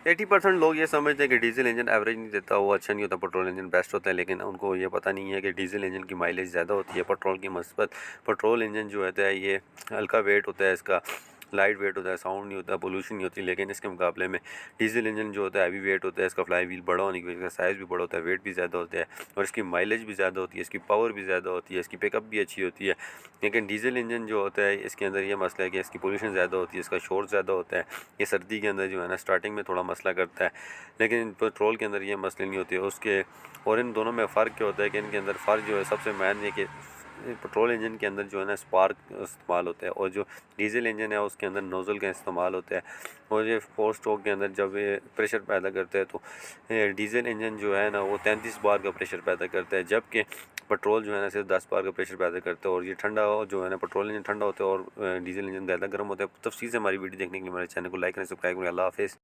80% लोग ये समझते हैं कि डीजल इंजन एवरेज नहीं देता, वो अच्छा नहीं होता, पेट्रोल इंजन बेस्ट होता है। लेकिन उनको ये पता नहीं है कि डीजल इंजन की माइलेज ज़्यादा होती है पेट्रोल की नस्बत। पेट्रोल इंजन जो होता है ये हल्का वेट होता है, इसका लाइट वेट होता है, साउंड नहीं होता, पोल्यूशन नहीं होती। लेकिन इसके मुकाबले में डीजल इंजन जो होता है हैवी वेट होता है, इसका फ्लाई व्हील बड़ा होने की वजह से साइज़ भी बड़ा होता है, वेट भी ज़्यादा होता है और इसकी माइलेज भी ज़्यादा होती है, इसकी पावर भी ज़्यादा होती है, इसकी पिकअप भी अच्छी होती है। लेकिन डीजल इंजन जो होता है इसके अंदर ये मसला है कि इसकी पोल्यूशन ज़्यादा होती है, इसका शोर ज़्यादा होता है। ये सर्दी के अंदर जो है ना स्टार्टिंग में थोड़ा मसला करता है, लेकिन पेट्रोल के अंदर ये मसले नहीं होते उसके। और इन दोनों में फ़र्क क्या होता है कि इनके अंदर फ़र्क जो है सबसे मेन है कि पेट्रोल इंजन के अंदर जो है ना स्पार्क इस्तेमाल होता है और जो डीजल इंजन है उसके अंदर नोज़ल का इस्तेमाल होता है। और ये फोर स्ट्रोक के अंदर जब ये प्रेशर पैदा करता है तो डीजल इंजन जो है ना वो 33 बार का प्रेशर पैदा करता है, जबकि पेट्रोल जो है ना सिर्फ 10 बार का प्रेशर पैदा करता है। और ये ठंडा जो है ना पेट्रोल इंजन ठंडा होता है और डीजल इंजन ज़्यादा गर्म होता है। तफसील से हमारी वीडियो देखने के लिए हमारे चैनल को लाइक करें, सब्सक्राइब करें। अल्लाह हाफिज़।